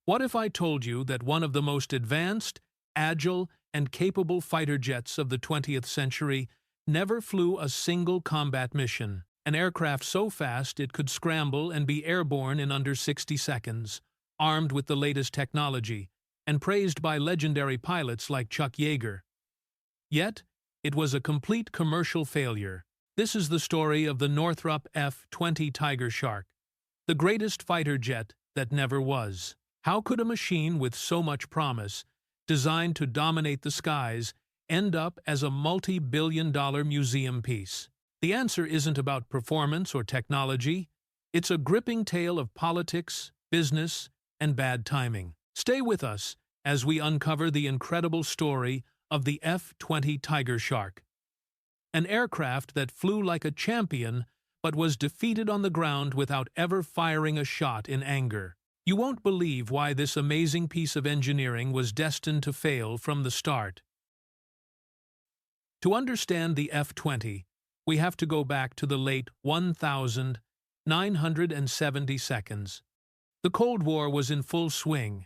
What if I told you that one of the most advanced, agile, and capable fighter jets of the 20th century never flew a single combat mission, an aircraft so fast it could scramble and be airborne in under 60 seconds, armed with the latest technology, and praised by legendary pilots like Chuck Yeager? Yet, it was a complete commercial failure. This is the story of the Northrop F-20 Tigershark, the greatest fighter jet that never was. How could a machine with so much promise, designed to dominate the skies, end up as a multi-billion-dollar museum piece? The answer isn't about performance or technology. It's a gripping tale of politics, business, and bad timing. Stay with us as we uncover the incredible story of the F-20 Tigershark, an aircraft that flew like a champion but was defeated on the ground without ever firing a shot in anger. You won't believe why this amazing piece of engineering was destined to fail from the start. To understand the F-20, we have to go back to the late 1970 seconds. The Cold War was in full swing,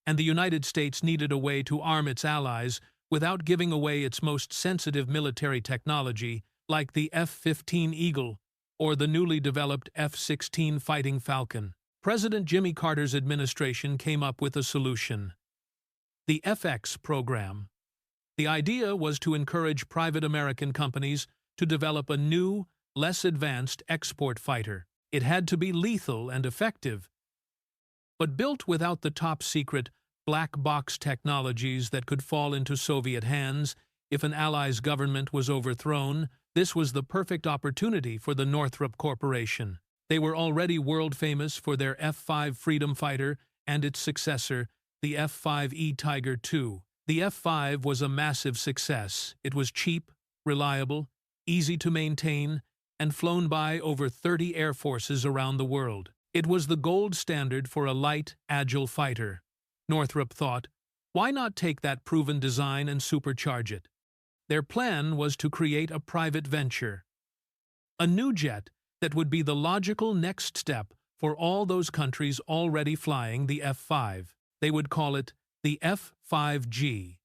and the United States needed a way to arm its allies without giving away its most sensitive military technology, like the F-15 Eagle or the newly developed F-16 Fighting Falcon. President Jimmy Carter's administration came up with a solution: the FX program. The idea was to encourage private American companies to develop a new, less advanced export fighter. It had to be lethal and effective, but built without the top-secret black box technologies that could fall into Soviet hands if an Allies government was overthrown. This was the perfect opportunity for the Northrop Corporation. They were already world-famous for their F-5 Freedom Fighter and its successor, the F-5E Tiger II. The F-5 was a massive success. It was cheap, reliable, easy to maintain, and flown by over 30 air forces around the world. It was the gold standard for a light, agile fighter. Northrop thought, why not take that proven design and supercharge it? Their plan was to create a private venture, a new jet that would be the logical next step for all those countries already flying the F-5. They would call it the F-5G,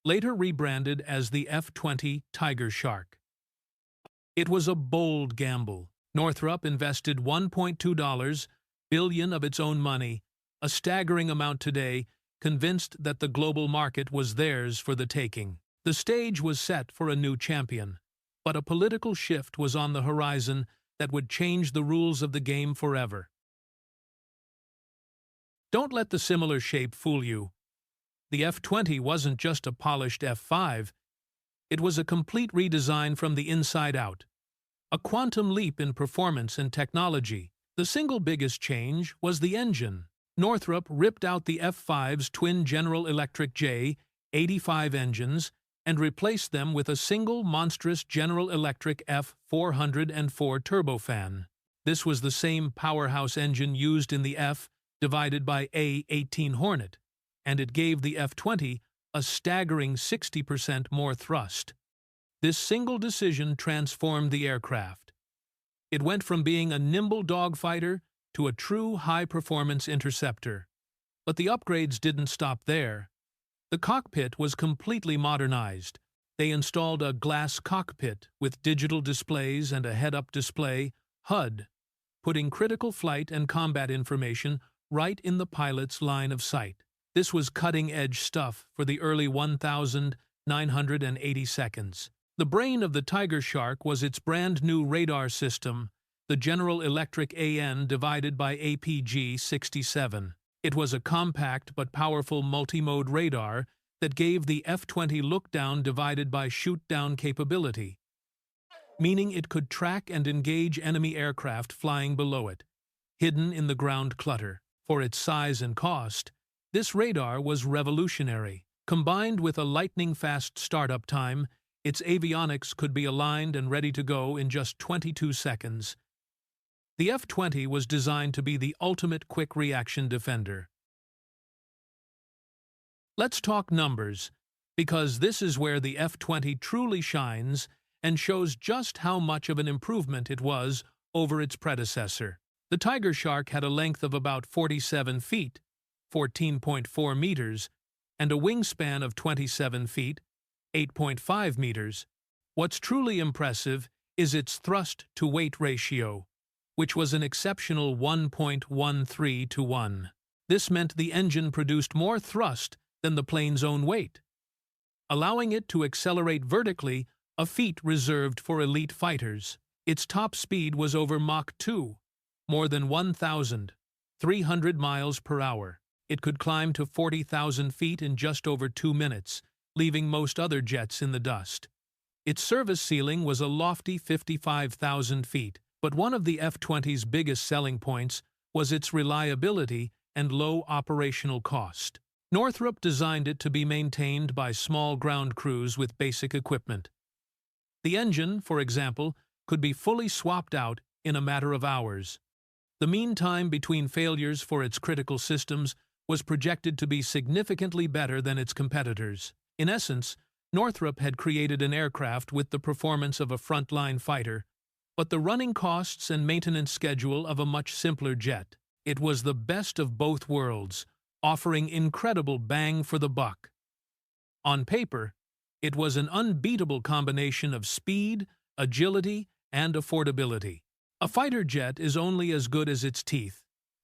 later rebranded as the F-20 Tigershark. It was a bold gamble. Northrop invested $1.2 billion of its own money, a staggering amount today, convinced that the global market was theirs for the taking. The stage was set for a new champion, but a political shift was on the horizon that would change the rules of the game forever. Don't let the similar shape fool you. The F-20 wasn't just a polished F-5, it was a complete redesign from the inside out. A quantum leap in performance and technology. The single biggest change was the engine. Northrop ripped out the F-5's twin General Electric J85 engines and replaced them with a single monstrous General Electric F404 turbofan. This was the same powerhouse engine used in the F divided by A-18 Hornet, and it gave the F-20 a staggering 60% more thrust. This single decision transformed the aircraft. It went from being a nimble dogfighter to a true high-performance interceptor. But the upgrades didn't stop there. The cockpit was completely modernized. They installed a glass cockpit with digital displays and a head-up display, HUD, putting critical flight and combat information right in the pilot's line of sight. This was cutting-edge stuff for the early 1980 seconds. The brain of the Tigershark was its brand-new radar system, the General Electric AN divided by APG-67. It was a compact but powerful multi-mode radar that gave the F-20 look-down divided by shoot-down capability, meaning it could track and engage enemy aircraft flying below it, hidden in the ground clutter. For its size and cost, this radar was revolutionary. Combined with a lightning-fast startup time, its avionics could be aligned and ready to go in just 22 seconds. The F-20 was designed to be the ultimate quick-reaction defender. Let's talk numbers, because this is where the F-20 truly shines and shows just how much of an improvement it was over its predecessor. The Tigershark had a length of about 47 feet, (14.4 meters), and a wingspan of 27 feet, (8.5 meters). What's truly impressive is its thrust-to-weight ratio, which was an exceptional 1.13 to 1. This meant the engine produced more thrust than the plane's own weight, allowing it to accelerate vertically, a feat reserved for elite fighters. Its top speed was over Mach 2, more than 1,300 miles per hour. It could climb to 40,000 feet in just over 2 minutes, leaving most other jets in the dust. Its service ceiling was a lofty 55,000 feet, but one of the F-20's biggest selling points was its reliability and low operational cost. Northrop designed it to be maintained by small ground crews with basic equipment. The engine, for example, could be fully swapped out in a matter of hours. The mean time between failures for its critical systems was projected to be significantly better than its competitors. In essence, Northrop had created an aircraft with the performance of a frontline fighter, but the running costs and maintenance schedule of a much simpler jet. It was the best of both worlds, offering incredible bang for the buck. On paper, it was an unbeatable combination of speed, agility, and affordability. A fighter jet is only as good as its teeth,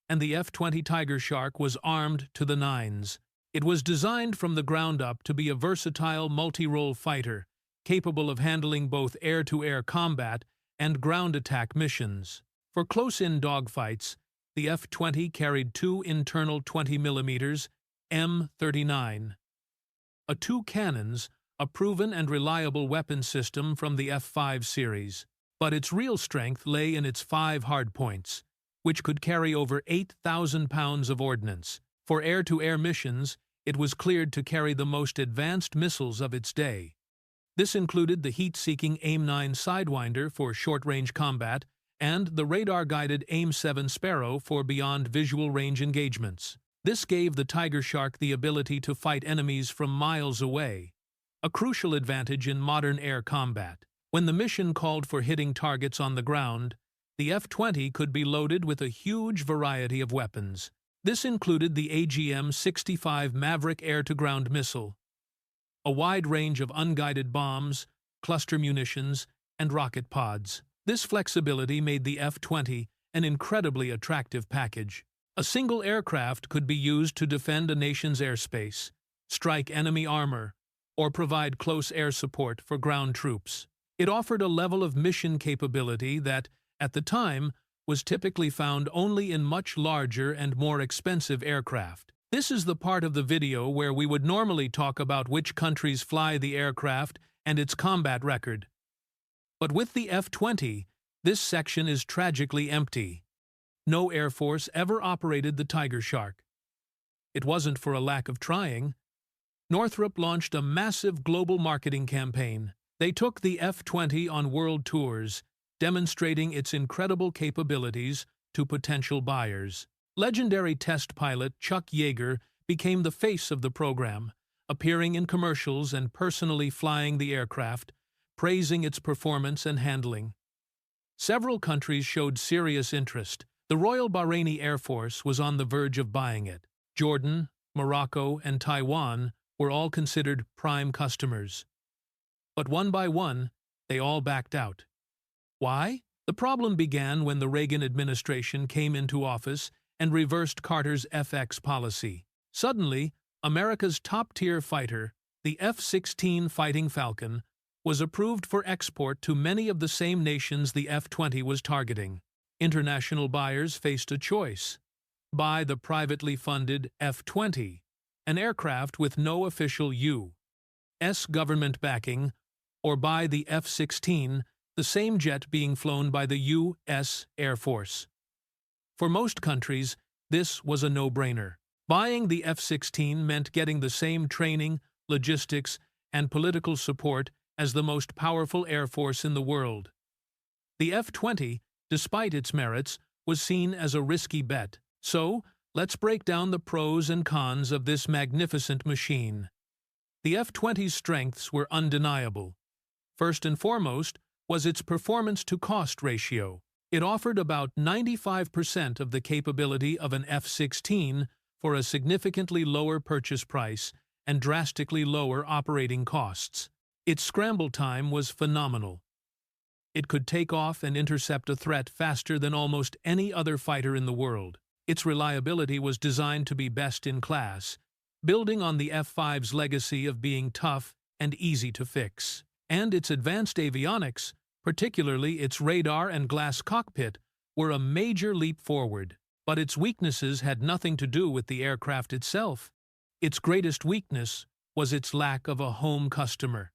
and the F-20 Tigershark was armed to the nines. It was designed from the ground up to be a versatile multi-role fighter, capable of handling both air-to-air combat and ground attack missions. For close-in dogfights, the F-20 carried two internal 20mm M39, two cannons, a proven and reliable weapon system from the F-5 series. But its real strength lay in its 5 hardpoints, which could carry over 8,000 pounds of ordnance. For air-to-air missions, it was cleared to carry the most advanced missiles of its day. This included the heat-seeking AIM-9 Sidewinder for short-range combat and the radar-guided AIM-7 Sparrow for beyond visual range engagements. This gave the Tigershark the ability to fight enemies from miles away, a crucial advantage in modern air combat. When the mission called for hitting targets on the ground, the F-20 could be loaded with a huge variety of weapons. This included the AGM-65 Maverick air-to-ground missile, a wide range of unguided bombs, cluster munitions, and rocket pods. This flexibility made the F-20 an incredibly attractive package. A single aircraft could be used to defend a nation's airspace, strike enemy armor, or provide close air support for ground troops. It offered a level of mission capability that, at the time, was typically found only in much larger and more expensive aircraft. This is the part of the video where we would normally talk about which countries fly the aircraft and its combat record. But with the F-20, this section is tragically empty. No Air Force ever operated the Tigershark. It wasn't for a lack of trying. Northrop launched a massive global marketing campaign. They took the F-20 on world tours, demonstrating its incredible capabilities to potential buyers. Legendary test pilot Chuck Yeager became the face of the program, appearing in commercials and personally flying the aircraft, praising its performance and handling. Several countries showed serious interest. The Royal Bahraini Air Force was on the verge of buying it. Jordan, Morocco, and Taiwan were all considered prime customers. But one by one, they all backed out. Why? The problem began when the Reagan administration came into office and reversed Carter's FX policy. Suddenly, America's top-tier fighter, the F-16 Fighting Falcon, was approved for export to many of the same nations the F-20 was targeting. International buyers faced a choice: buy the privately funded F-20, an aircraft with no official U.S. government backing, or buy the F-16, the same jet being flown by the U.S. Air Force. For most countries, this was a no-brainer. Buying the F-16 meant getting the same training, logistics, and political support as the most powerful air force in the world. The F-20, despite its merits, was seen as a risky bet. So, let's break down the pros and cons of this magnificent machine. The F-20's strengths were undeniable. First and foremost was its performance-to-cost ratio. It offered about 95% of the capability of an F-16 for a significantly lower purchase price and drastically lower operating costs. Its scramble time was phenomenal. It could take off and intercept a threat faster than almost any other fighter in the world. Its reliability was designed to be best in class, building on the F-5's legacy of being tough and easy to fix. And its advanced avionics, particularly its radar and glass cockpit, were a major leap forward. But its weaknesses had nothing to do with the aircraft itself. Its greatest weakness was its lack of a home customer.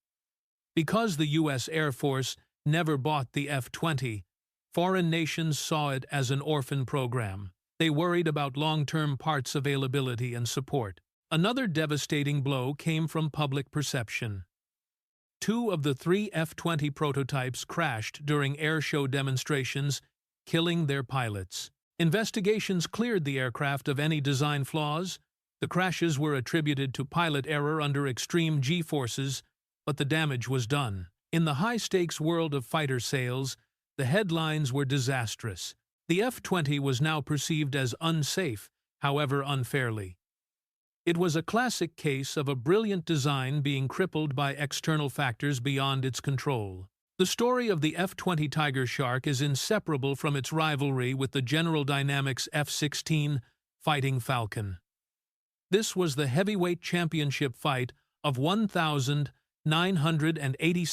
Because the U.S. Air Force never bought the F-20, foreign nations saw it as an orphan program. They worried about long-term parts availability and support. Another devastating blow came from public perception. 2 of the 3 F-20 prototypes crashed during airshow demonstrations, killing their pilots. Investigations cleared the aircraft of any design flaws. The crashes were attributed to pilot error under extreme G-forces, but the damage was done. In the high-stakes world of fighter sales, the headlines were disastrous. The F-20 was now perceived as unsafe, however unfairly. It was a classic case of a brilliant design being crippled by external factors beyond its control. The story of the F-20 Tigershark is inseparable from its rivalry with the General Dynamics F-16 Fighting Falcon. This was the heavyweight championship fight of 1,980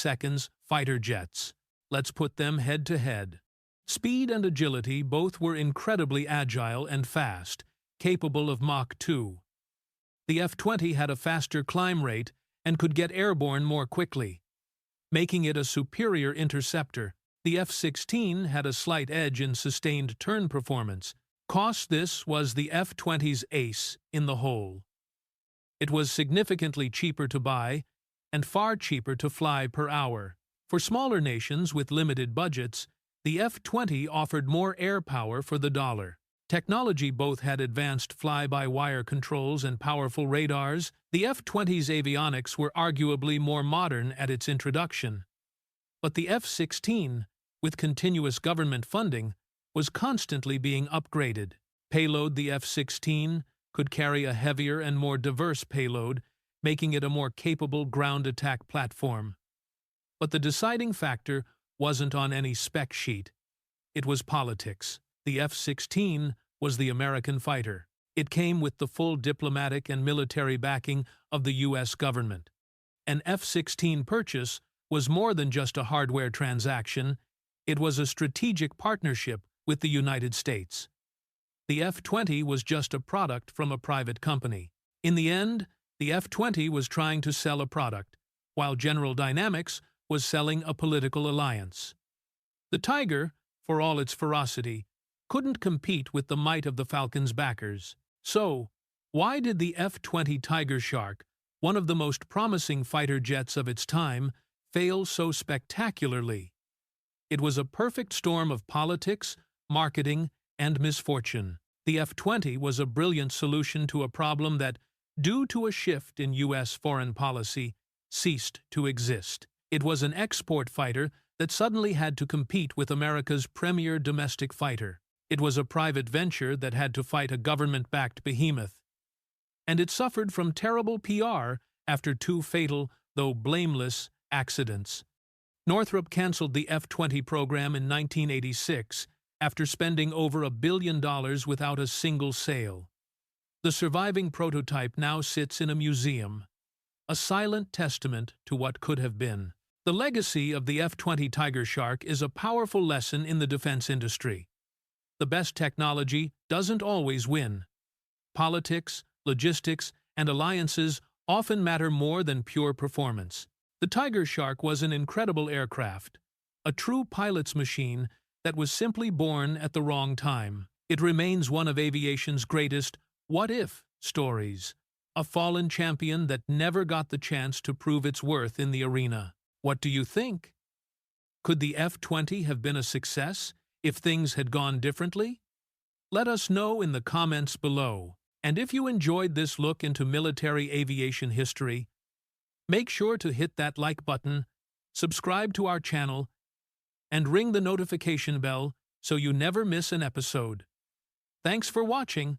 fighter jets. Let's put them head-to-head. Speed and agility both were incredibly agile and fast, capable of Mach 2. The F-20 had a faster climb rate and could get airborne more quickly, making it a superior interceptor. The F-16 had a slight edge in sustained turn performance. This was the F-20's ace in the hole. It was significantly cheaper to buy and far cheaper to fly per hour. For smaller nations with limited budgets, the F-20 offered more air power for the dollar. Technology both had advanced fly-by-wire controls and powerful radars. The F-20's avionics were arguably more modern at its introduction. But the F-16, with continuous government funding, was constantly being upgraded. Payload: the F-16 could carry a heavier and more diverse payload, making it a more capable ground attack platform. But the deciding factor wasn't on any spec sheet. It was politics. The F-16 was the American fighter. It came with the full diplomatic and military backing of the U.S. government. An F-16 purchase was more than just a hardware transaction. It was a strategic partnership with the United States. The F-20 was just a product from a private company. In the end, the F-20 was trying to sell a product, while General Dynamics was selling a political alliance. The Tiger, for all its ferocity, couldn't compete with the might of the Falcon's backers. So, why did the F-20 Tigershark, one of the most promising fighter jets of its time, fail so spectacularly? It was a perfect storm of politics, marketing, and misfortune. The F-20 was a brilliant solution to a problem that, due to a shift in U.S. foreign policy, ceased to exist. It was an export fighter that suddenly had to compete with America's premier domestic fighter. It was a private venture that had to fight a government-backed behemoth. And it suffered from terrible PR after 2 fatal, though blameless, accidents. Northrop canceled the F-20 program in 1986 after spending over $1 billion without a single sale. The surviving prototype now sits in a museum, a silent testament to what could have been. The legacy of the F-20 Tigershark is a powerful lesson in the defense industry. The best technology doesn't always win. Politics, logistics, and alliances often matter more than pure performance. The Tigershark was an incredible aircraft, a true pilot's machine that was simply born at the wrong time. It remains one of aviation's greatest what-if stories, a fallen champion that never got the chance to prove its worth in the arena. What do you think? Could the F-20 have been a success if things had gone differently? Let us know in the comments below. And if you enjoyed this look into military aviation history, make sure to hit that like button, subscribe to our channel, and ring the notification bell so you never miss an episode. Thanks for watching.